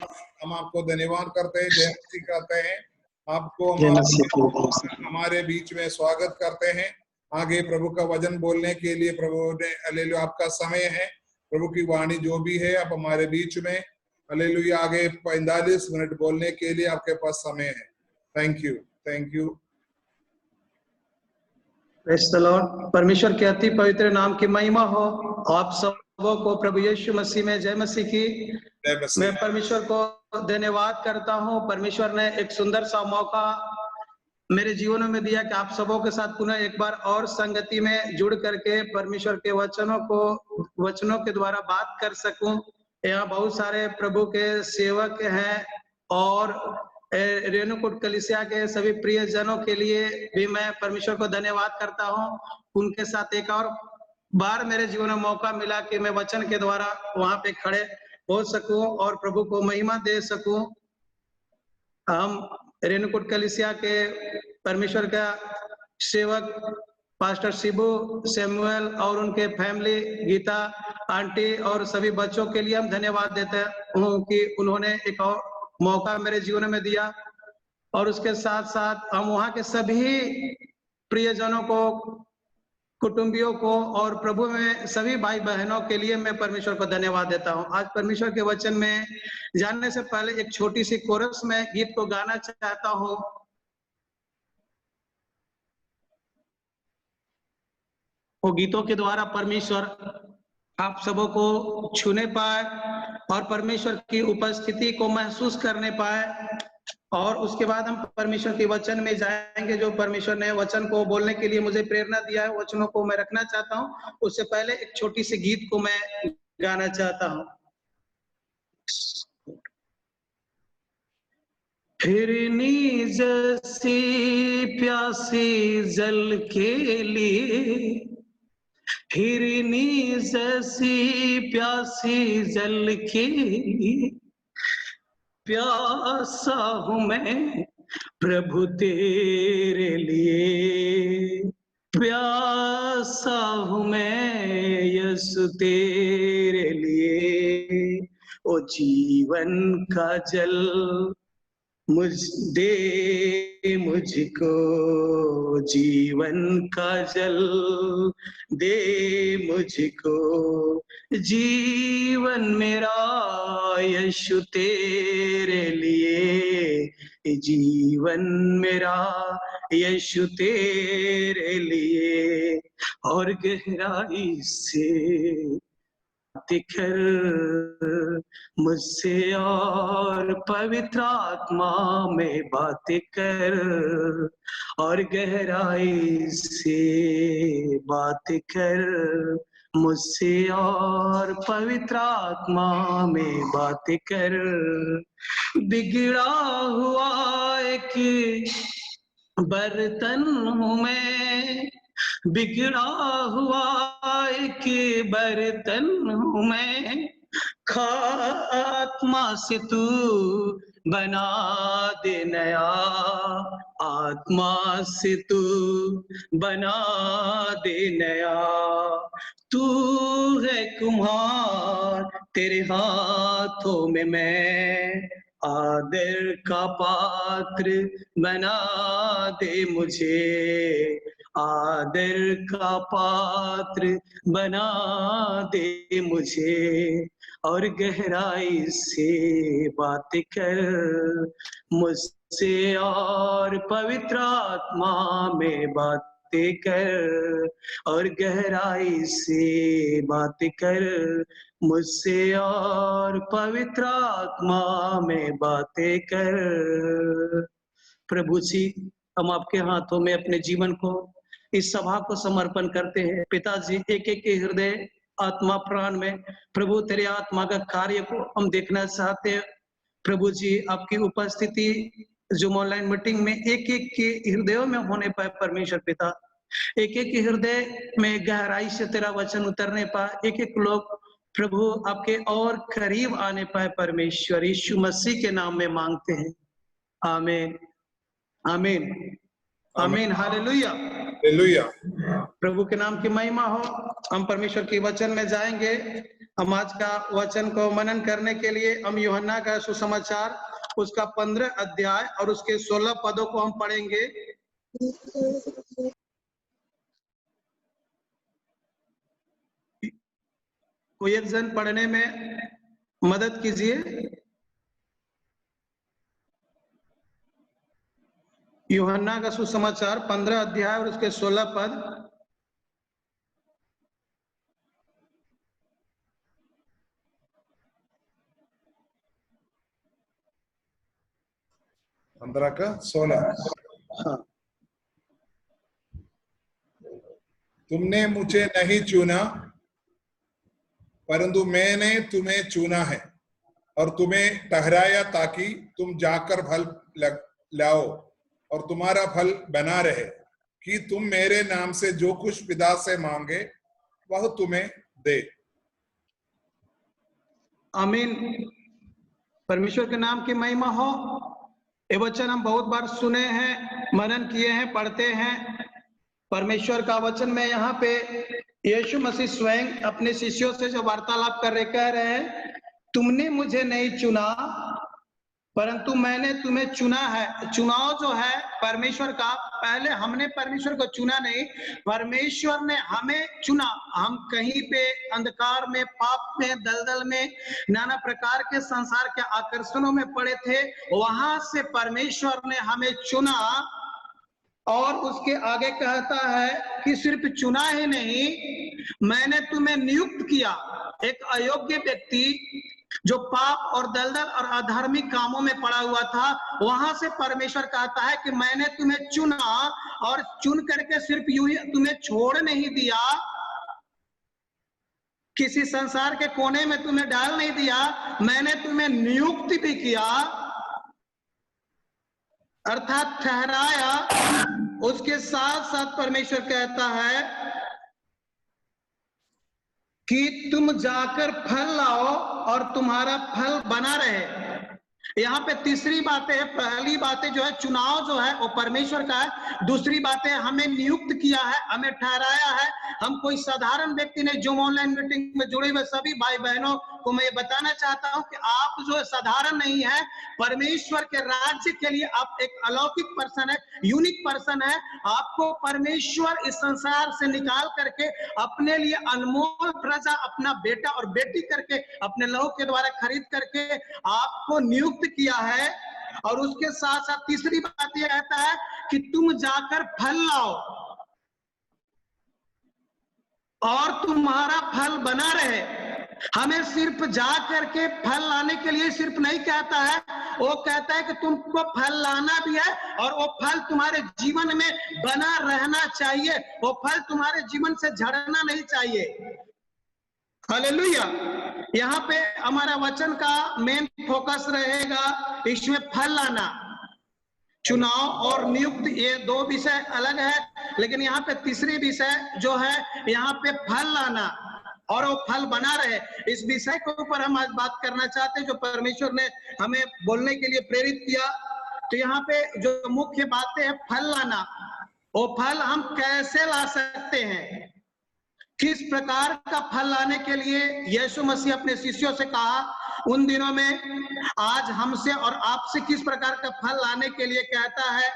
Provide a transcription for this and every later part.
हम आपको धन्यवाद करते हैं, जय मसीह कहते हैं। आपको हमारे बीच में स्वागत करते हैं। आगे प्रभु का वचन बोलने के लिए प्रभु ने हालेलुया आपका समय है। प्रभु की वाणी जो भी है आप हमारे बीच में हालेलुया आगे 45 मिनट बोलने के लिए आपके पास समय है। Thank you, thank you. Praise the Lord. परमेश्वर के अति पवित्र नाम की महिमा हो। आप सबों को प्रभु यीशु मसीह में जय मसीह की। मैं परमेश्वर को धन्यवाद करता हूं। परमेश्वर ने एक सुंदर सा मौका मेरे जीवन में दिया कि आप सबों के साथ पुनः एक बार और संगति में जुड़ करके परमेश्वर के वचनों के द्वारा बात कर सकूं। यहाँ बहुत सारे प्रभु के सेवक हैं और रेणुकूट कलीसिया के सभी प्रिय जनों के लिए भी मैं परमेश्वर को धन्यवाद करता हूँ। उनके साथ एक और बार मेरे जीवन में मौका मिला कि मैं वचन के द्वारा वहां पे खड़े हो सकूं और प्रभु को महिमा दे सकूं। हम रेणुकूट कलीसिया के परमेश्वर का सेवक पास्टर शिबू सैमुअल और उनके फैमिली गीता आंटी और सभी बच्चों के लिए हम धन्यवाद देते हूँ कि उन्होंने एक और मौका मेरे जीवन में दिया। और उसके साथ साथ हम वहाँ के सभी प्रियजनों को, कुटुंबियों को और प्रभु में सभी भाई बहनों के लिए मैं परमेश्वर को धन्यवाद देता हूँ। आज परमेश्वर के वचन में जानने से पहले एक छोटी सी कोरस में गीत को गाना चाहता हूँ। वो गीतों के द्वारा परमेश्वर आप सबों को छूने पाए और परमेश्वर की उपस्थिति को महसूस करने पाए। और उसके बाद हम परमेश्वर के वचन में जाएंगे। जो परमेश्वर ने वचन को बोलने के लिए मुझे प्रेरणा दिया है, वचनों को मैं रखना चाहता हूँ। उससे पहले एक छोटी सी गीत को मैं गाना चाहता हूँ। फिरनी जैसी प्यासी जल के लिए, फिरनी जैसी प्यासी जल के लिए प्यासा हूँ मैं प्रभु तेरे लिए, प्यासा हूँ मैं यीशु तेरे लिए। ओ जीवन का जल दे मुझको, जीवन का जल दे मुझको, जीवन मेरा यीशु तेरे लिए, जीवन मेरा यीशु तेरे लिए। और गहराई से कर मुझसे और पवित्र आत्मा में बातें कर, और गहराई से बात कर मुझसे और पवित्र आत्मा में बात कर। बिगड़ा हुआ एक बर्तन हूँ मैं, बिगड़ा हुआ एक बर्तन हूँ मैं, खा आत्मा से तू बना दे नया, आत्मा से तू बना दे नया। तू है कुम्हार, तेरे हाथों में मैं आदर का पात्र बना दे मुझे, आदर का पात्र बना दे मुझे। और गहराई से बात कर मुझसे और पवित्र आत्मा में बातें कर, और गहराई से बात कर मुझसे और पवित्र आत्मा में बातें कर। प्रभु जी, हम आपके हाथों में अपने जीवन को, इस सभा को समर्पण करते हैं। पिताजी, एक एक के हृदय, आत्मा, प्राण में प्रभु तेरे आत्मा का कार्य को हम देखना चाहते हैं। प्रभु जी, आपकी उपस्थिति जो ऑनलाइन मीटिंग में एक एक के हृदयों में होने पाए परमेश्वर पिता, एक एक के हृदय में गहराई से तेरा वचन उतरने पाए, एक एक लोग प्रभु आपके और करीब आने पाए परमेश्वर, यीशु मसीह के नाम में मांगते हैं, आमीन, आमीन, आमीन। Hallelujah, hallelujah. प्रभु के नाम की महिमा हो। हम परमेश्वर के वचन में जाएंगे। हम आज का वचन को मनन करने के लिए हम यूहन्ना का सुसमाचार उसका 15 अध्याय और उसके 16 पदों को हम पढ़ेंगे। कोई एक जन पढ़ने में मदद कीजिए। यूहन्ना का सुसमाचार 15 अध्याय और उसके 16 पद। पंद्रह का 16। हाँ। तुमने मुझे नहीं चुना, परंतु मैंने तुम्हें चुना है और तुम्हें ठहराया ताकि तुम जाकर फल लाओ और तुम्हारा फल बना रहे, कि तुम मेरे नाम से जो कुछ पिता से मांगे वह तुम्हें दे। आमीन। परमेश्वर के नाम की महिमा हो। ये वचन हम बहुत बार सुने हैं, मनन किए हैं, पढ़ते हैं। परमेश्वर का वचन में यहाँ पे यीशु मसीह स्वयं अपने शिष्यों से जो वार्तालाप कर रहे, कह रहे हैं, तुमने मुझे नहीं चुना परंतु मैंने तुम्हें चुना है। चुनाव जो है परमेश्वर का, पहले हमने परमेश्वर को चुना नहीं, परमेश्वर ने हमें चुना। हम कहीं पे अंधकार में, पाप में, दलदल में, नाना प्रकार के संसार के आकर्षणों में पड़े थे, वहां से परमेश्वर ने हमें चुना। और उसके आगे कहता है कि सिर्फ चुना ही नहीं, मैंने तुम्हें नियुक्त किया। एक अयोग्य व्यक्ति जो पाप और दलदल और अधार्मिक कामों में पड़ा हुआ था, वहां से परमेश्वर कहता है कि मैंने तुम्हें चुना, और चुन करके सिर्फ यूं ही तुम्हें छोड़ नहीं दिया, किसी संसार के कोने में तुम्हें डाल नहीं दिया, मैंने तुम्हें नियुक्त भी किया, अर्थात ठहराया। उसके साथ साथ परमेश्वर कहता है कि तुम जाकर फल लाओ और तुम्हारा फल बना रहे। यहाँ पे तीसरी बात है, पहली बातें जो है चुनाव जो है वो परमेश्वर का है, दूसरी बात है हमें नियुक्त किया है, हमें ठहराया है। हम कोई साधारण व्यक्ति नहीं। जो ऑनलाइन मीटिंग में जुड़े हुए सभी भाई बहनों को मैं बताना चाहता हूं कि आप जो साधारण नहीं है, परमेश्वर के राज्य के लिए आप एक अलौकिक पर्सन है, यूनिक पर्सन है। आपको परमेश्वर इस संसार से निकाल करके अपने लिए अनमोल प्रजा, अपना बेटा और बेटी करके, अपने लहू के द्वारा खरीद करके आपको नियुक्त किया है। और उसके साथ साथ तीसरी बात यह रहता है कि तुम जाकर फल लाओ और तुम्हारा फल बना रहे। हमें सिर्फ जा करके फल लाने के लिए सिर्फ नहीं कहता है, वो कहता है कि तुमको फल लाना भी है और वो फल तुम्हारे जीवन में बना रहना चाहिए, वो फल तुम्हारे जीवन से झड़ना नहीं चाहिए। हालेलुया। यहाँ पे हमारा वचन का मेन फोकस रहेगा इसमें फल लाना। चुनाव और नियुक्त ये दो विषय अलग है, लेकिन यहाँ पे तीसरी विषय जो है यहाँ पे फल लाना और वो फल बना रहे। इस विषय के ऊपर हम आज बात करना चाहते हैं, जो परमेश्वर ने हमें बोलने के लिए प्रेरित किया। तो यहाँ पे जो मुख्य बातें हैं, फल लाना। वो फल हम कैसे ला सकते हैं, किस प्रकार का फल लाने के लिए यीशु मसीह अपने शिष्यों से कहा उन दिनों में, आज हमसे और आपसे किस प्रकार का फल लाने के लिए कहता है,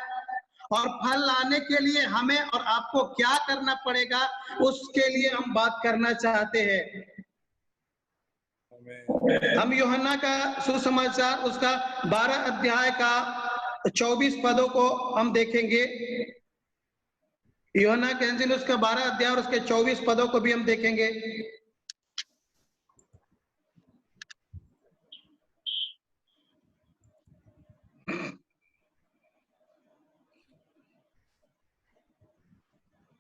और फल लाने के लिए हमें और आपको क्या करना पड़ेगा, उसके लिए हम बात करना चाहते हैं। हम यूहन्ना का सुसमाचार उसका 12 अध्याय का 24 पदों को हम देखेंगे। यूहन्ना के इंजील उसका 12 अध्याय और उसके 24 पदों को भी हम देखेंगे।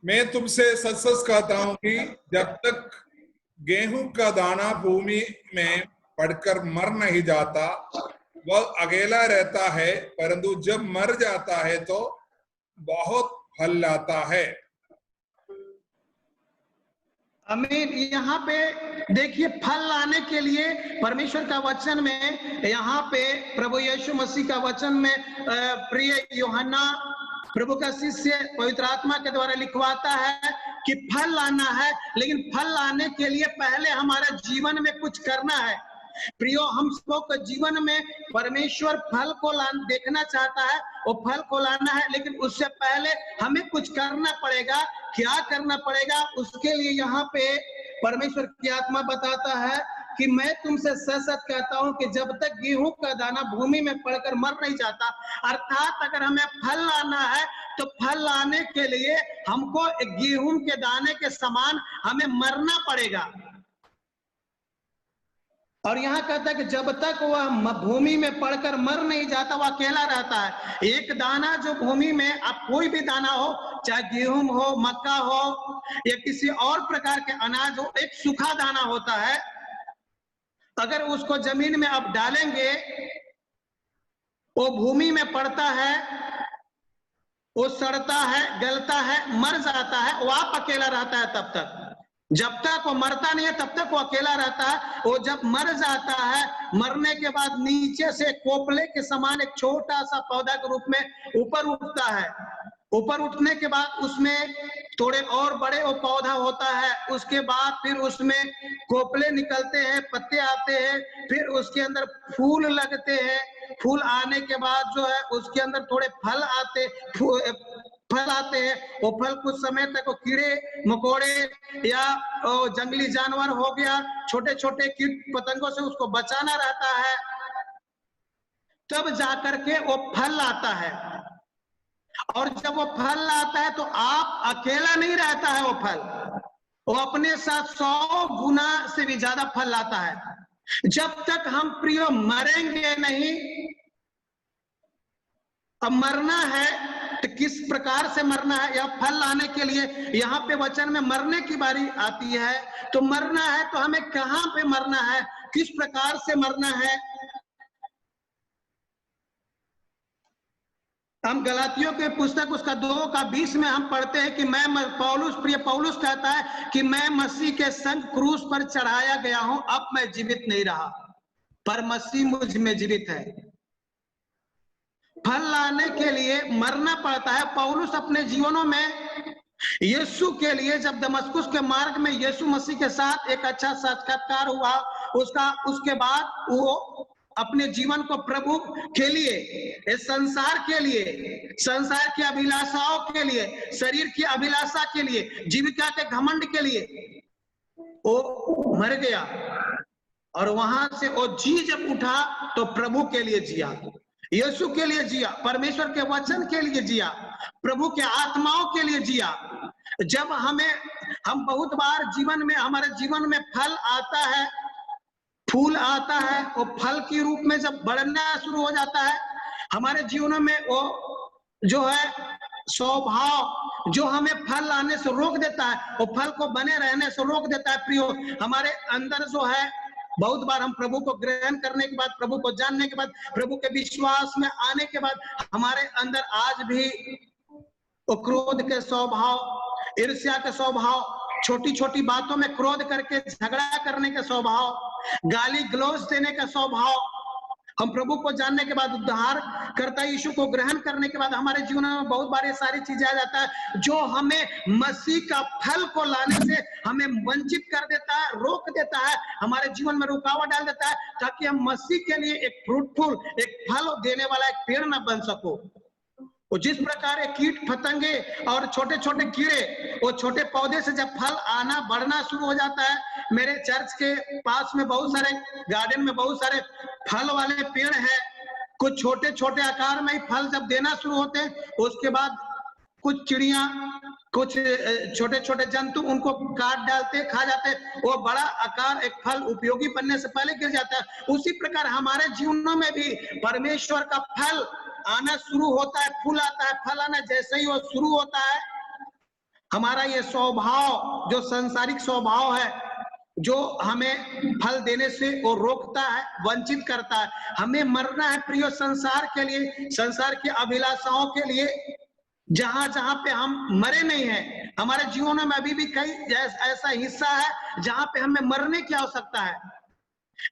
मैं तुमसे सच सच कहता हूं कि जब तक गेहूं का दाना भूमि में पड़कर मर नहीं जाता वह अकेला रहता है, परंतु जब मर जाता है तो बहुत फल लाता है। आमीन। यहाँ पे देखिए, फल लाने के लिए परमेश्वर का वचन में, यहाँ पे प्रभु यीशु मसीह का वचन में प्रिय यूहन्ना प्रभु का शिष्य पवित्र आत्मा के द्वारा लिखवाता है कि फल लाना है, लेकिन फल लाने के लिए पहले हमारे जीवन में कुछ करना है। प्रियो, हम सबको जीवन में परमेश्वर फल को देखना चाहता है, वो फल को लाना है, लेकिन उससे पहले हमें कुछ करना पड़ेगा। क्या करना पड़ेगा? उसके लिए यहाँ पे परमेश्वर की आत्मा बताता है कि मैं तुमसे सच सच कहता हूं कि जब तक गेहूं का दाना भूमि में पड़कर मर नहीं जाता, अर्थात अगर हमें फल लाना है तो फल लाने के लिए हमको गेहूं के दाने के समान हमें मरना पड़ेगा। और यहाँ कहता है कि जब तक वह भूमि में पड़कर मर नहीं जाता, वह अकेला रहता है। एक दाना जो भूमि में, अब कोई भी दाना हो, चाहे गेहूं हो, मक्का हो या किसी और प्रकार के अनाज हो, एक सूखा दाना होता है। अगर उसको जमीन में अब डालेंगे, वो भूमि में पड़ता है, वो सड़ता है, गलता है, मर जाता है, वो आप अकेला रहता है। तब तक जब तक वो मरता नहीं है तब तक वो अकेला रहता है। वो जब मर जाता है, मरने के बाद नीचे से कोपले के समान एक छोटा सा पौधा के रूप में ऊपर उठता है। ऊपर उठने के बाद उसमें थोड़े और बड़े वो पौधा होता है। उसके बाद फिर उसमें कोपले निकलते हैं, पत्ते आते हैं, फिर उसके अंदर फूल लगते हैं। फूल आने के बाद जो है उसके अंदर थोड़े फल आते हैं। वो फल कुछ समय तक वो कीड़े मकोड़े या जंगली जानवर हो गया, छोटे छोटे कीट पतंगों से उसको बचाना रहता है, तब जाकर के वो फल आता है। और जब वो फल लाता है तो आप अकेला नहीं रहता है, वो फल वो अपने साथ 100 गुना से भी ज्यादा फल लाता है। जब तक हम प्रियो मरेंगे नहीं। अब मरना है तो किस प्रकार से मरना है, या फल लाने के लिए यहाँ पे वचन में मरने की बारी आती है। तो मरना है तो हमें कहाँ पे मरना है, किस प्रकार से मरना है। हम गलातियों के पुस्तक उसका 2:20 में हम पढ़ते हैं कि मैं प्रिय पौलुस कहता है कि मैं मसीह के संग क्रूस पर चढ़ाया गया हूं, अब मैं जीवित नहीं रहा पर मसीह मुझ में जीवित है। फल लाने के लिए मरना पड़ता है। पौलुस अपने जीवनों में यीशु के लिए, जब दमस्कुस के मार्ग में यीशु मसीह के साथ एक अच्छा साक्षात्कार हुआ, उसके बाद वो अपने जीवन को प्रभु के लिए, इस संसार के लिए, संसार की अभिलाषाओं के लिए, शरीर की अभिलाषा के लिए, जीविका के घमंड के लिए वो मर गया। और वहां से वो जी जब उठा तो प्रभु के लिए जिया, यीशु के लिए जिया, परमेश्वर के वचन के लिए जिया, प्रभु के आत्माओं के लिए जिया। जब हम बहुत बार जीवन में, हमारे जीवन में फल आता है, फूल आता है, वो फल के रूप में जब बढ़ना शुरू हो जाता है हमारे जीवनों में, वो जो है स्वभाव जो हमें फल लाने से रोक देता है, वो फल को बने रहने से रोक देता है। प्रियो, हमारे अंदर जो है, बहुत बार हम प्रभु को ग्रहण करने के बाद, प्रभु को जानने के बाद, प्रभु के विश्वास में आने के बाद, हमारे अंदर आज भी वो क्रोध के स्वभाव, ईर्ष्या के स्वभाव, छोटी छोटी बातों में क्रोध करके झगड़ा करने का स्वभाव, गाली गलौज देने का स्वभाव, हम प्रभु को जानने के बाद, उद्धार करता यीशु को ग्रहण करने के बाद हमारे जीवन में बहुत बार ये सारी चीजें आ जाता है जो हमें मसीह का फल को लाने से हमें वंचित कर देता है, रोक देता है, हमारे जीवन में रुकावट डाल देता है, ताकि हम मसीह के लिए एक फ्रूटफुल, एक फल देने वाला एक पेड़ न बन सको। वो जिस प्रकार कीट पतंगे और छोटे छोटे कीड़े, वो छोटे पौधे से जब फल आना बढ़ना शुरू हो जाता है, मेरे चर्च के पास में बहुत सारे गार्डन में बहुत सारे फल वाले पेड़ हैं, कुछ छोटे छोटे आकार में ही फल जब देना शुरू होते हैं, उसके बाद कुछ चिड़िया, कुछ छोटे छोटे जंतु उनको काट डालते, खा जाते, वो बड़ा आकार एक फल उपयोगी बनने से पहले गिर जाता है। उसी प्रकार हमारे जीवनों में भी परमेश्वर का फल आना शुरू होता है, फूल आता है, फल आना जैसे ही वो शुरू होता है, हमारा ये स्वभाव जो सांसारिक स्वभाव है, जो हमें फल देने से वो रोकता है, वंचित करता है। हमें मरना है प्रियो संसार के लिए, संसार की अभिलाषाओं के लिए। जहां जहां पे हम मरे नहीं हैं, हमारे जीवनों में अभी भी कई ऐसा हिस्सा है जहां पे हमें मरने की आवश्यकता है।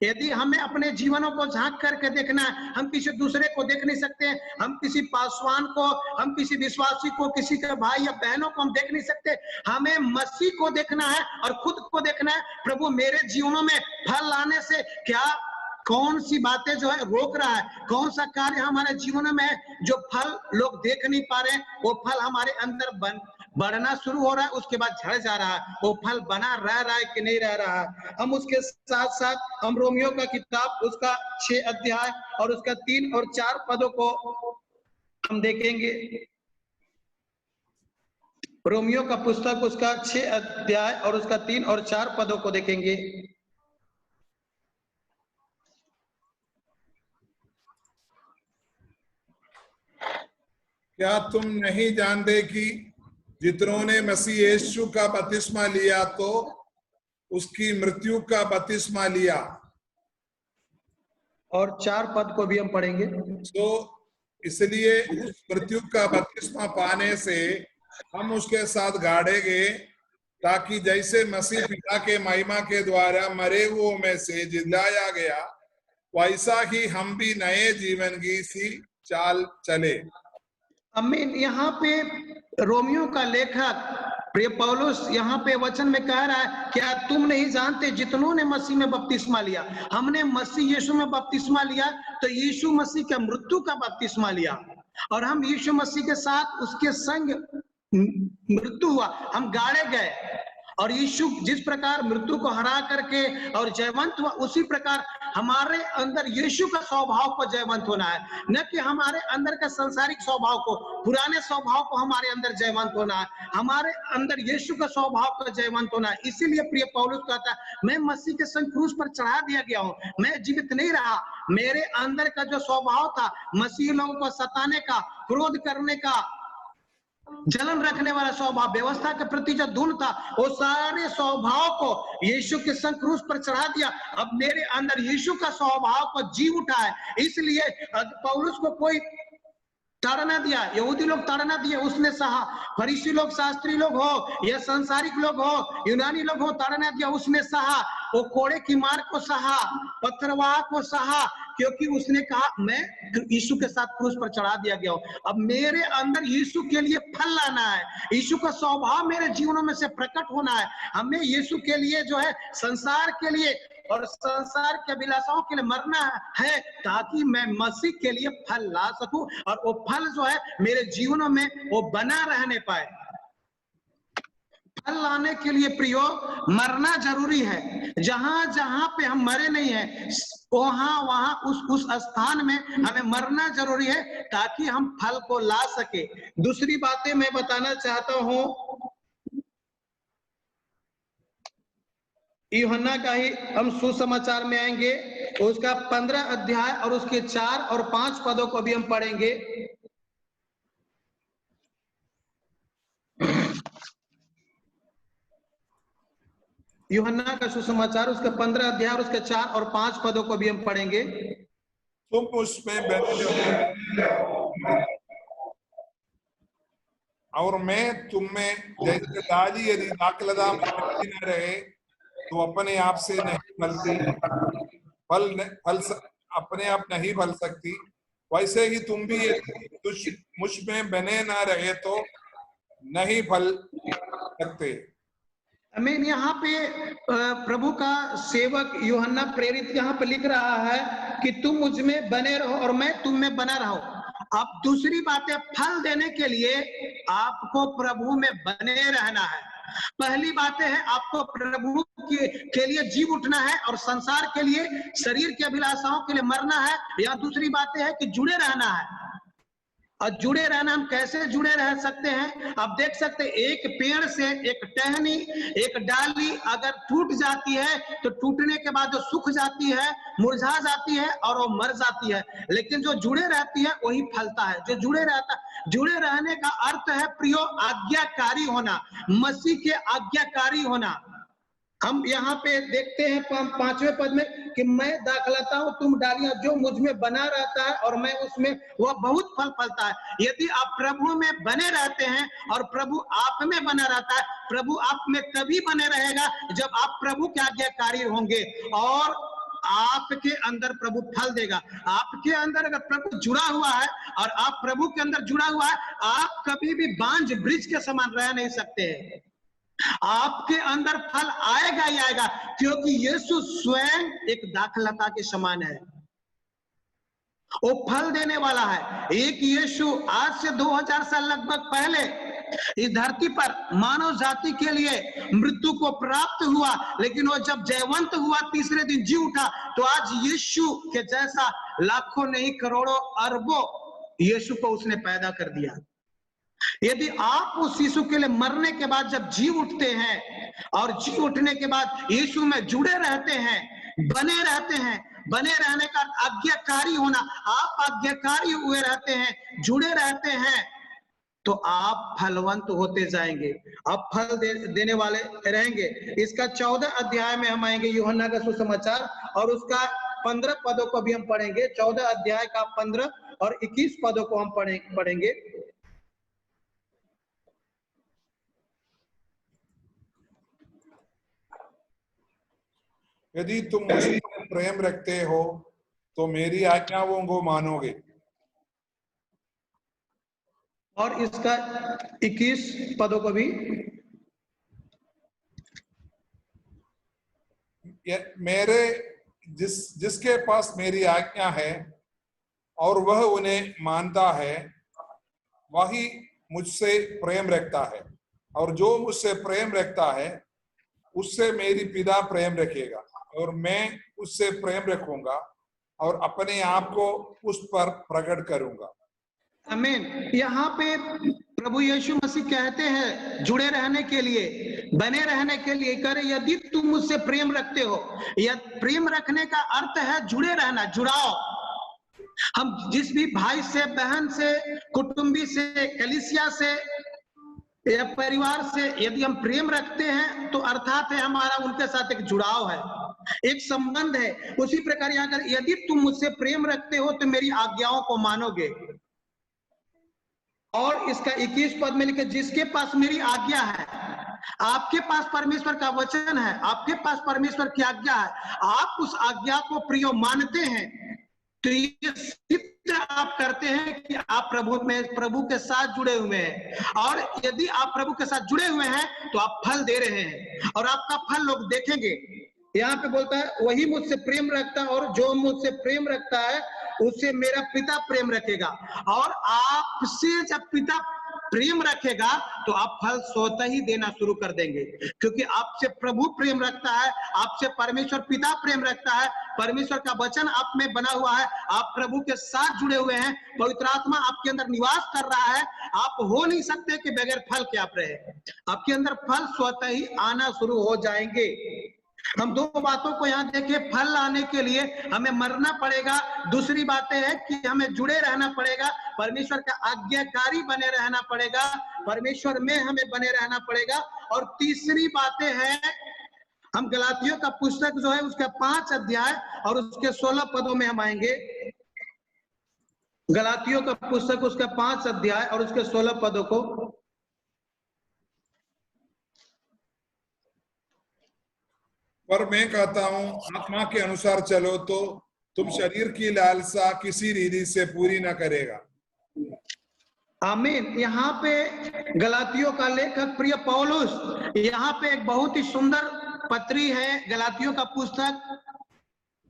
यदि हमें अपने जीवनों को झांक करके देखना है, हम किसी दूसरे को देख नहीं सकते, हम किसी पासवान को, हम किसी विश्वासी को, किसी के भाई या बहनों को हम देख नहीं सकते। हमें मसीह को देखना है और खुद को देखना है, प्रभु मेरे जीवनों में फल लाने से क्या कौन सी बातें जो है रोक रहा है, कौन सा कार्य हमारे जीवन में है जो फल लोग देख नहीं पा रहे, वो फल हमारे अंदर बढ़ना शुरू हो रहा है, उसके बाद झड़ जा रहा है, वो फल बना रह रहा है कि नहीं रह रहा है। हम उसके साथ साथ हम रोमियो का किताब उसका 6 अध्याय और उसका 3 और 4 पदों को हम देखेंगे। रोमियो का पुस्तक उसका 6 अध्याय और उसका 3 और 4 पदों को देखेंगे। क्या तुम नहीं जानते कि जितनों ने मसीह यीशु का बपतिस्मा लिया तो उसकी मृत्यु का बपतिस्मा लिया। और 4 पद को भी हम पढ़ेंगे। तो इसलिए उस मृत्यु का बपतिस्मा पाने से हम उसके साथ गाड़े गए, ताकि जैसे मसीह पिता के महिमा के द्वारा मरे हुओं में से जिलाया गया, वैसा ही हम भी नए जीवन की सी चाल चले। आमीन। यहाँ पे रोमियो का लेखक प्रिय पौलुस यहाँ पे वचन में कह रहा है, क्या तुम नहीं जानते जितनों ने मसीह में बपतिस्मा लिया, हमने मसीह यीशु में बपतिस्मा लिया तो यीशु मसीह के मृत्यु का बपतिस्मा लिया, और हम यीशु मसीह के साथ उसके संग मृत्यु हुआ, हम गाड़े गए। और यीशु जिस प्रकार मृत्यु को हरा करके और जयवंत हुआ, उसी प्रकार हमारे अंदर यीशु का स्वभाव को जयवंत होना है, न कि हमारे अंदर का सांसारिक स्वभाव को, पुराने स्वभाव को हमारे अंदर जयवंत होना है, हमारे अंदर यीशु का स्वभाव को जयवंत होना है। इसीलिए प्रिय पौलुस कहता है, मैं मसीह के संग क्रूस पर चढ़ा दिया गया हूँ, मैं जीवित नहीं रहा, मेरे अंदर का जो स्वभाव था मसीह लोगों को सताने का, क्रोध करने का, जलन रखने वाला स्वभाव, व्यवस्था के प्रति जो धुन था, वो सारे स्वभाव को यीशु के संग क्रूस पर चढ़ा दिया। अब मेरे अंदर यीशु का स्वभाव को जी उठा है। इसलिए पौलुस को कोई ताड़ना दिया, यहूदी लोग ताड़ना दिए, उसने सहा। फरीसी लोग, शास्त्री लोग हो या संसारिक लोग हो, यूनानी लोग हो, ताड़ना दिया, उसने सहा। वो कोड़े की मार को सहा, पत्थरवाह को सहा, क्योंकि उसने कहा मैं यीशु के साथ क्रूस पर चढ़ा दिया गया हूं। अब मेरे अंदर यीशु के लिए फल लाना है, यीशु का स्वभाव मेरे जीवनों में से प्रकट होना है। हमें यीशु के लिए जो है, संसार के लिए और संसार के अभिलाषाओं के लिए मरना है, ताकि मैं मसीह के लिए फल ला सकूं, और वो फल जो है मेरे जीवनों में वो बना रहने पाए। फल लाने के लिए प्रियो मरना जरूरी है। जहां जहां पे हम मरे नहीं है, वहां वहां उस स्थान में हमें मरना जरूरी है, ताकि हम फल को ला सके। दूसरी बातें मैं बताना चाहता हूं, यूहन्ना का ही हम सुसमाचार में आएंगे, उसका 15 अध्याय और उसके 4 और 5 पदों को भी हम पढ़ेंगे। यूहन्ना का सुसमाचार उसका 15 अध्याय और उसके 4 और 5 पदों को भी हम पढ़ेंगे। तुम उसमें बने रहो और मैं तुम में, जैसे डाली यदि दाखलता में न रहे तो अपने आप से नहीं फलती, फल अपने आप नहीं फल सकती, वैसे ही तुम भी मुझ में बने ना रहे तो नहीं फल सकते। आमीन। यहाँ पे प्रभु का सेवक यूहन्ना प्रेरित यहाँ पे लिख रहा है कि तुम मुझ में बने रहो और मैं तुम में बना रहो। अब दूसरी बात है, फल देने के लिए आपको प्रभु में बने रहना है। पहली बात है आपको प्रभु के लिए जी उठना है और संसार के लिए, शरीर की अभिलाषाओं के लिए मरना है। या दूसरी बात है कि जुड़े रहना है। और जुड़े रहना, हम कैसे जुड़े रह सकते हैं? आप देख सकते हैं, एक पेड़ से एक टहनी, एक डाली अगर टूट जाती है तो टूटने के बाद जो सूख जाती है, मुरझा जाती है और वो मर जाती है, लेकिन जो जुड़े रहती है वही फलता है। जो जुड़े रहता, जुड़े रहने का अर्थ है प्रियो आज्ञाकारी होना, मसीह के आज्ञाकारी होना। हम यहाँ पे देखते हैं 5वें पद में कि मैं दाखलता हूं, तुम डालियां, जो मुझ में बना रहता है और मैं उसमें, वह बहुत फल फलता है। यदि आप प्रभु में बने रहते हैं और प्रभु आप में बना रहता है, प्रभु आप में तभी बने रहेगा जब आप प्रभु के आज्ञाकारी होंगे। और आपके अंदर प्रभु फल देगा। आपके अंदर अगर प्रभु जुड़ा हुआ है और आप प्रभु के अंदर जुड़ा हुआ है, आप कभी भी बांझ ब्रिज के समान रह नहीं सकते हैं। आपके अंदर फल आएगा ही आएगा, क्योंकि यीशु स्वयं एक दाखलता के समान है, वो फल देने वाला है। एक यीशु आज से 2000 साल लगभग पहले इस धरती पर मानव जाति के लिए मृत्यु को प्राप्त हुआ, लेकिन वो जब जयवंत हुआ, तीसरे दिन जी उठा, तो आज यीशु के जैसा लाखों नहीं करोड़ों अरबों यीशु को उसने पैदा कर दिया। यदि आप उस यीशु के लिए मरने के बाद जब जी उठते हैं और जी उठने के बाद यीशु में जुड़े रहते हैं, बने रहते हैं, बने रहने का आज्ञाकारी होना, आप आज्ञाकारी हुए रहते हैं, जुड़े रहते हैं, तो आप फलवंत होते जाएंगे, आप फल देने वाले रहेंगे। इसका 14 अध्याय में हम आएंगे, यूहन्ना का सुसमाचार, और उसका 15 पदों को भी हम पढ़ेंगे। 14 अध्याय का 15 और 21 पदों को हम पढ़ेंगे। यदि तुम मुझे प्रेम रखते हो तो मेरी आज्ञाओं को मानोगे। और इसका 21 पदों को भी, मेरे जिसके पास मेरी आज्ञा है और वह उन्हें मानता है, वही मुझसे प्रेम रखता है, और जो मुझसे प्रेम रखता है उससे मेरी पिता प्रेम रखेगा, और मैं उससे प्रेम रखूंगा और अपने आप को उस पर प्रकट करूंगा। आमीन। यहाँ पे प्रभु यीशु मसीह कहते हैं जुड़े रहने के लिए, बने रहने के लिए, करे यदि तुम मुझसे प्रेम रखते हो। यह प्रेम रखने का अर्थ है जुड़े रहना, जुड़ाव। हम जिस भी भाई से, बहन से, कुटुंबी से, कलीसिया से या परिवार से यदि हम प्रेम रखते हैं, तो अर्थात है हमारा उनके साथ एक जुड़ाव है, एक संबंध है। उसी प्रकार यहाँ कर यदि तुम मुझसे प्रेम रखते हो तो मेरी आज्ञाओं को मानोगे। और इसका 21 पद में लिखे, जिसके पास मेरी आज्ञा है। आपके पास परमेश्वर का वचन है, आपके पास परमेश्वर की आज्ञा है, आप उस आज्ञा को प्रिय मानते हैं, तो ये सिद्ध आप करते हैं कि आप प्रभु के साथ जुड़े हुए हैं। और यदि आप प्रभु के साथ जुड़े हुए हैं तो आप फल दे रहे हैं, और आपका फल लोग देखेंगे। यहाँ पे बोलता है वही मुझसे प्रेम रखता है, और जो मुझसे प्रेम रखता है उससे मेरा पिता प्रेम रखेगा। और आपसे जब पिता प्रेम रखेगा तो आप फल स्वतः ही देना शुरू कर देंगे, क्योंकि आपसे प्रभु प्रेम रखता है, आपसे परमेश्वर पिता प्रेम रखता है, परमेश्वर का वचन आप में बना हुआ है, आप प्रभु के साथ जुड़े हुए हैं, पवित्र आत्मा आपके अंदर निवास कर रहा है। आप हो नहीं सकते कि बगैर फल के आप रहे। आपके अंदर फल स्वतः ही आना शुरू हो जाएंगे। हम दो बातों को यहाँ देखें, फल लाने के लिए हमें मरना पड़ेगा, दूसरी बात है कि हमें जुड़े रहना पड़ेगा, परमेश्वर का आज्ञाकारी बने रहना पड़ेगा, परमेश्वर में हमें बने रहना पड़ेगा। और तीसरी बातें हैं, हम गलातियों का पुस्तक जो है उसका 5 अध्याय और उसके 16 पदों में हम आएंगे। गलातियों का पुस्तक उसका 5 अध्याय और उसके 16 पदों को। पर मैं कहता हूं, आत्मा के अनुसार चलो तो तुम शरीर की लालसा किसी रीति से पूरी न करेगा। आमीन। यहाँ पे गलातियों का लेखक प्रिय पौलुस, यहाँ पे एक बहुत ही सुंदर पत्री है गलातियों का पुस्तक।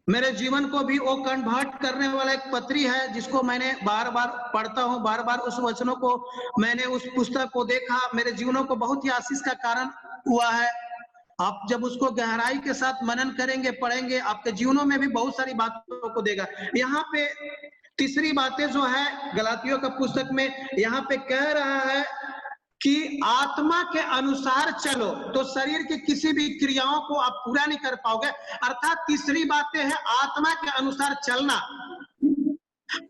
मेरे जीवन को भी वो कन्वर्ट करने वाला एक पत्री है, जिसको मैंने बार बार पढ़ता हूँ, बार बार उस वचनों को मैंने उस पुस्तक को देखा, मेरे जीवनों को बहुत ही आशीष का कारण हुआ है। आप जब उसको गहराई के साथ मनन करेंगे, पढ़ेंगे, आपके जीवनों में भी बहुत सारी बातों को देगा। यहाँ पे तीसरी बातें जो है गलातियों का पुस्तक में यहाँ पे कह रहा है कि आत्मा के अनुसार चलो, तो शरीर की किसी भी क्रियाओं को आप पूरा नहीं कर पाओगे। अर्थात तीसरी बातें है आत्मा के अनुसार चलना।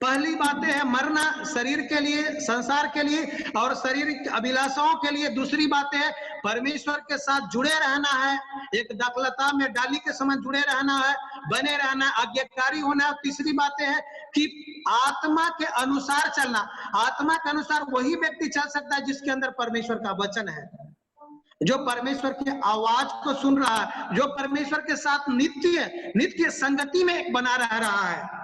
पहली बातें है मरना शरीर के लिए, संसार के लिए और शारीरिक अभिलाषाओं के लिए। दूसरी बात है परमेश्वर के साथ जुड़े रहना है, एक दाखलता में डाली के समान जुड़े रहना है, बने रहना, आज्ञाकारी होना है। तीसरी बात है कि आत्मा के अनुसार चलना। आत्मा के अनुसार वही व्यक्ति चल सकता है जिसके अंदर परमेश्वर का वचन है। जो परमेश्वर की आवाज को सुन रहा है, जो परमेश्वर के साथ नित्य संगति में बना रह रहा है।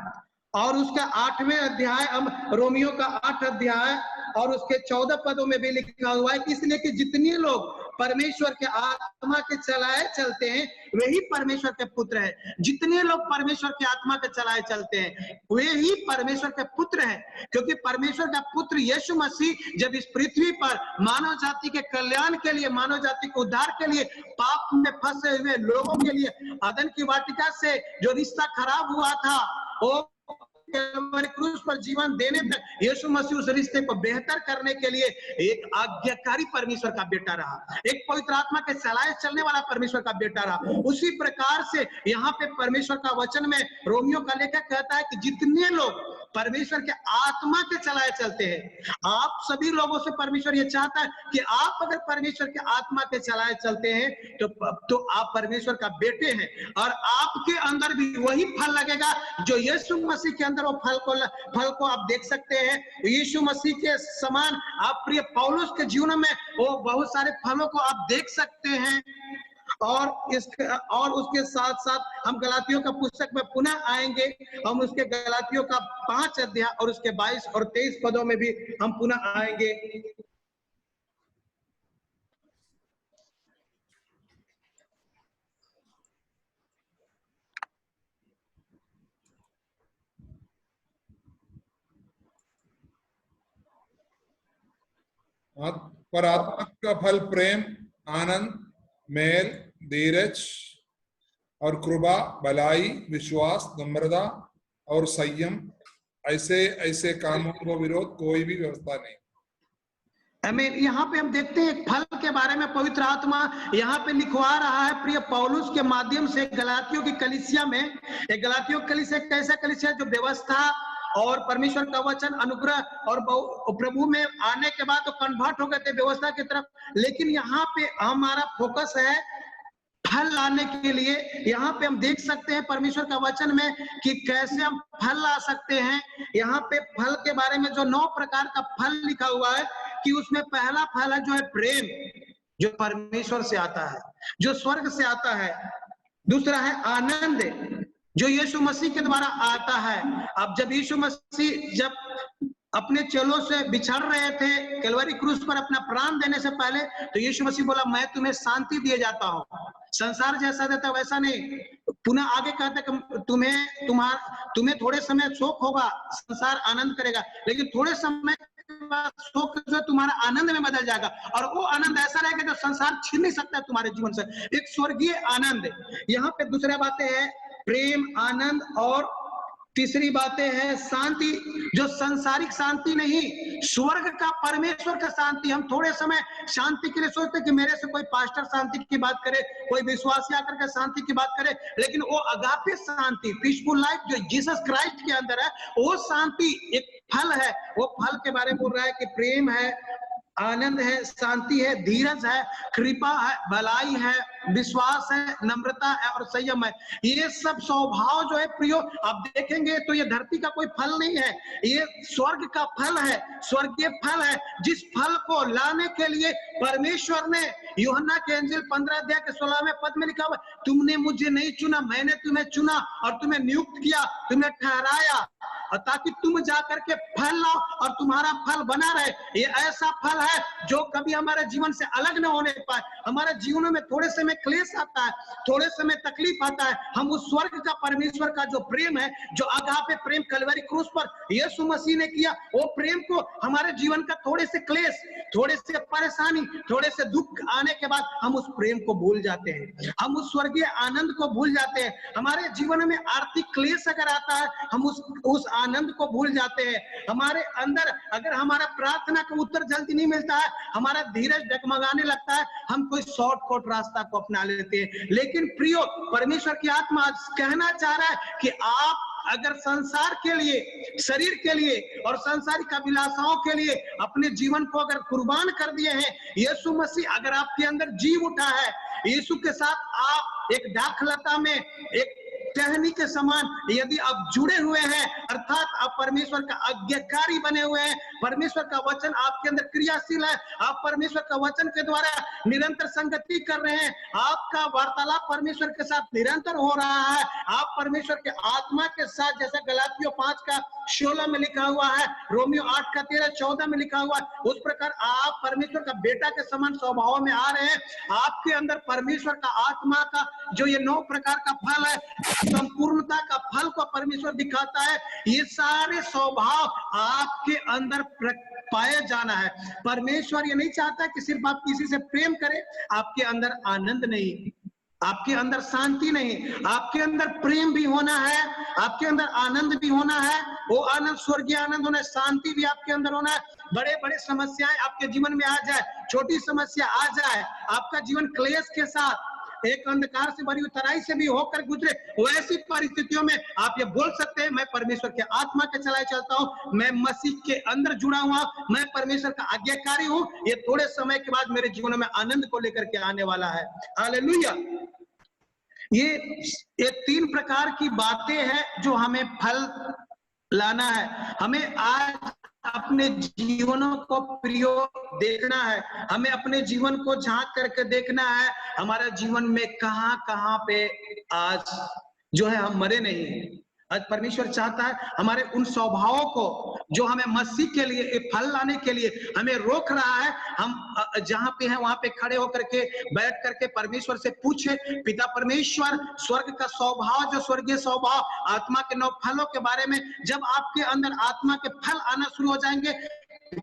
और उसका 8वें अध्याय, हम रोमियो का 8 अध्याय और उसके 14 पदों में भी लिखा हुआ है, इसलिए कि जितने लोग परमेश्वर के आत्मा के चलाए चलते हैं वही परमेश्वर के पुत्र है। जितने लोग परमेश्वर के आत्मा के चलाए चलते हैं वे ही परमेश्वर के पुत्र हैं, क्योंकि परमेश्वर का पुत्र यीशु मसीह जब इस पृथ्वी पर मानव जाति के कल्याण के लिए, मानव जाति के उद्धार के लिए, पाप में फंसे हुए लोगों के लिए, अदन की वाटिका से जो रिश्ता खराब हुआ था वो क्रूस पर जीवन देने तक यीशु मसीह उस रिश्ते को बेहतर करने के लिए एक आज्ञाकारी परमेश्वर का बेटा रहा, एक पवित्र आत्मा के चलाए चलने वाला परमेश्वर का बेटा रहा। उसी प्रकार से यहाँ पे परमेश्वर का वचन में रोमियो का लेखक कहता है कि जितने लोग परमेश्वर के आत्मा के चलाए चलते हैं, आप सभी लोगों से परमेश्वर ये चाहता है कि आप अगर परमेश्वर के आत्मा के चलाए चलते हैं तो आप परमेश्वर का बेटे हैं, और आपके अंदर भी वही फल लगेगा जो यीशु मसीह के अंदर, वो फल को आप देख सकते हैं। यीशु मसीह के समान आप प्रिय पौलुस के जीवन में वो बहुत सारे फलों को आप देख सकते हैं। और उसके साथ साथ हम गलातियों का पुस्तक में पुनः आएंगे, हम उसके गलातियों का 5 अध्याय और उसके 22 और 23 पदों में भी हम पुनः आएंगे। पर आत्मा का फल प्रेम, आनंद, मेल, धीरज और कृपा, भलाई, विश्वास, नम्रता और संयम, ऐसे कामों को विरोध कोई भी व्यवस्था नहीं। आमीन। यहाँ पे हम देखते हैं एक फल के बारे में पवित्र आत्मा यहाँ पे लिखवा रहा है प्रिय पौलुस के माध्यम से गलातियों की कलीसिया में। एक गलातियों की कलीसिया एक ऐसा कलीसिया जो व्यवस्था और परमेश्वर का वचन, अनुग्रह और प्रभु में आने के बाद तो कन्वर्ट हो गए थे व्यवस्था की तरफ, लेकिन यहाँ पे हमारा फोकस है फल लाने के लिए। यहाँ पे हम देख सकते हैं परमेश्वर का वचन में कि कैसे हम फल ला सकते हैं। यहाँ पे फल के बारे में जो 9 प्रकार का फल लिखा हुआ है कि उसमें पहला फल है जो है प्रेम, जो परमेश्वर से आता है, जो स्वर्ग से आता है। दूसरा है आनंद, जो यीशु मसीह के द्वारा आता है। अब जब यीशु मसीह जब अपने चेलों से बिछड़ रहे थे कलवरी क्रूस पर अपना प्राण देने से पहले, तो यीशु मसीह बोला मैं तुम्हें शांति दिए जाता हूँ, संसार जैसा देता वैसा नहीं। पुनः आगे कहते कि तुम्हें थोड़े समय शोक होगा, संसार आनंद करेगा, लेकिन थोड़े समय शोक जो तुम्हारा आनंद में बदल जाएगा, और वो आनंद ऐसा रहेगा जो संसार छीन नहीं सकता तुम्हारे जीवन से, एक स्वर्गीय आनंद। यहाँ पे दूसरा बातें है प्रेम, आनंद, और तीसरी बातें है शांति, जो सांसारिक शांति नहीं, स्वर्ग का परमेश्वर का शांति। हम थोड़े समय शांति के लिए सोचते कि मेरे से कोई पास्टर शांति की बात करे, कोई विश्वासी आकर के शांति की बात करे, लेकिन वो अगापे शांति, पीसफुल लाइफ जो जीसस क्राइस्ट के अंदर है, वो शांति एक फल है। वो फल के बारे में बोल रहा है कि प्रेम है, आनंद है, शांति है, धीरज है, कृपा है, भलाई है, विश्वास है, नम्रता है और संयम है। ये सब स्वभाव जो है प्रियो आप देखेंगे तो ये धरती का कोई फल नहीं है, ये स्वर्ग का फल है, स्वर्गीय फल है, जिस फल को लाने के लिए परमेश्वर ने यूहन्ना के इंजील 15 अध्याय के 16वें पद में लिखा हुआ, तुमने मुझे नहीं चुना, मैंने तुम्हें चुना और तुम्हें नियुक्त किया, तुम्हें ठहराया, और ताकि तुम जाकर के फल लाओ और तुम्हारा फल बना रहे। ये ऐसा फल है जो कभी हमारे जीवन से अलग न होने पाए। हमारे जीवनों में थोड़े समय क्लेश आता है, थोड़े समय तकलीफ आता है, हम उस स्वर्ग का परमेश्वर का जो प्रेम है, जो अगापे प्रेम कलवरी क्रूस पर यीशु मसीह ने किया, वो प्रेम को हमारे जीवन का थोड़े से क्लेश, थोड़े से परेशानी, थोड़े से दुख आने के बाद हम उस प्रेम को भूल जाते हैं, हम उस स्वर्गीय आनंद को भूल जाते हैं। हमारे जीवन में आर्थिक क्लेश अगर आता है, हम उस आनंद को भूल जाते हैं। हमारे अंदर अगर हमारा प्रार्थना का उत्तर जल्दी नहीं मिलता है, हमारा धीरज डगमगाने लगता है, हम कोई शॉर्टकट रास्ता को अपना लेते हैं। लेकिन प्रियो परमेश्वर की आत्मा कहना चाह रहा है कि आप अगर संसार के लिए, शरीर के लिए और संसारिक अभिलाषाओं के लिए अपने जीवन को अगर कुर्बान कर दिए हैं, यीशु मसीह अगर आपके अंदर जीव उठा है, यीशु के साथ आप एक दाखलता में, एक टहनी के समान यदि आप जुड़े हुए हैं, अर्थात आप परमेश्वर का आज्ञाकारी बने हुए हैं, परमेश्वर का वचन आपके अंदर क्रियाशील है, आप परमेश्वर का वचन के द्वारा निरंतर संगति कर रहे हैं, आपका वार्तालाप परमेश्वर के साथ निरंतर हो रहा है, आप परमेश्वर के आत्मा के साथ, जैसा गलातियों 5:16 में लिखा हुआ है, रोमियो 8:13-14 में लिखा हुआ है, उस प्रकार आप परमेश्वर का बेटा के समान स्वभाव में आ रहे हैं। आपके अंदर परमेश्वर का आत्मा का जो ये 9 प्रकार का फल है, संपूर्णता का फल को परमेश्वर दिखाता है। ये सारे स्वभाव आपके अंदर पाया जाना है। परमेश्वर ये नहीं चाहता कि सिर्फ आप किसी से प्रेम करें, आपके अंदर आनंद नहीं, आपके अंदर शांति नहीं, आपके अंदर प्रेम भी होना है, आपके अंदर आनंद भी होना है। वो आनंद स्वर्गीय आनंद होना है, शांति भी आपके अंदर होना है। बड़े बड़े समस्याएं आपके जीवन में आ जाए, छोटी समस्या आ जाए, आपका जीवन क्लेश के साथ एक अंधकार से भरी तराई से भी होकर गुजरे, वैसी परिस्थितियों में आप ये बोल सकते हैं, मैं परमेश्वर के आत्मा के चलाए चलता हूं, मैं मसीह के अंदर जुड़ा हुआ, मैं परमेश्वर का आज्ञाकारी हूं। ये थोड़े समय के बाद मेरे जीवन में आनंद को लेकर के आने वाला है। हालेलुया। ये 3 प्रकार की बातें हैं जो हमें फल लाना है। हमें आज अपने जीवनों को प्रयोग देखना है, हमें अपने जीवन को झांक करके देखना है, हमारा जीवन में कहां पे आज जो है हम मरे नहीं। आज परमेश्वर चाहता है हमारे उन स्वभावों को जो हमें मसीह के लिए फल लाने के लिए हमें रोक रहा है, हम जहां पे हैं वहां पे खड़े होकर के बैठ करके परमेश्वर से पूछे, पिता परमेश्वर, स्वर्ग का स्वभाव, जो स्वर्गीय स्वभाव आत्मा के 9 फलों के बारे में जब आपके अंदर आत्मा के फल आना शुरू हो जाएंगे,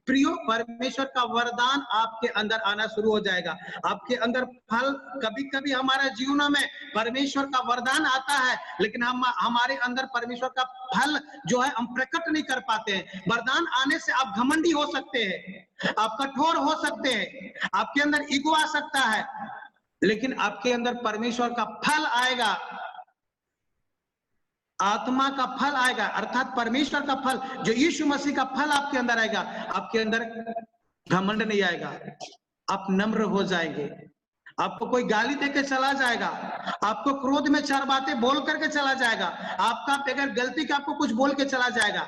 प्रियो परमेश्वर का वरदान आपके अंदर आना शुरू हो जाएगा। आपके अंदर फल, कभी कभी हमारे जीवनों में परमेश्वर का वरदान आता है, लेकिन हमारे अंदर परमेश्वर का फल जो है हम प्रकट नहीं कर पाते हैं। वरदान आने से आप घमंडी हो सकते हैं, आप कठोर हो सकते हैं, आपके अंदर ईगो आ सकता है, लेकिन आपके अंदर परमेश्वर का फल आएगा, आत्मा का फल आएगा, अर्थात परमेश्वर का फल, जो यीशु मसीह का फल आपके अंदर आएगा। आपके अंदर घमंड नहीं आएगा, आप नम्र हो जाएंगे। आपको कोई गाली देके चला जाएगा, आपको क्रोध में 4 बातें बोल करके चला जाएगा, आपका बगैर गलती का आपको कुछ बोल के चला जाएगा,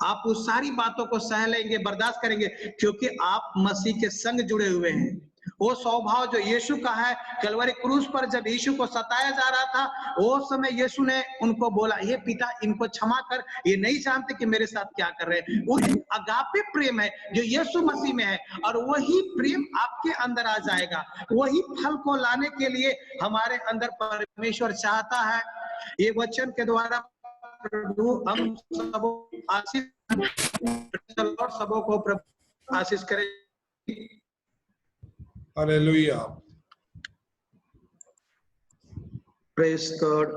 आप उस सारी बातों को सह लेंगे, बर्दाश्त करेंगे, क्योंकि आप मसीह के संग जुड़े हुए हैं। वो स्वभाव जो यीशु का है, कलवरी क्रूस पर जब यीशु को सताया जा रहा था, वो समय यीशु ने उनको बोला, हे पिता, इनको क्षमा कर, ये नहीं जानते कि मेरे साथ क्या कर रहे हैं। वो अगापे प्रेम है जो यीशु मसीह में है, और वही प्रेम आपके अंदर आ जाएगा। वही फल को लाने के लिए हमारे अंदर परमेश्वर चाहता है। ये वचन के द्वारा प्रभु हम सबों आशीष, सबों को प्रभु आशीष करे। Hallelujah. Praise God.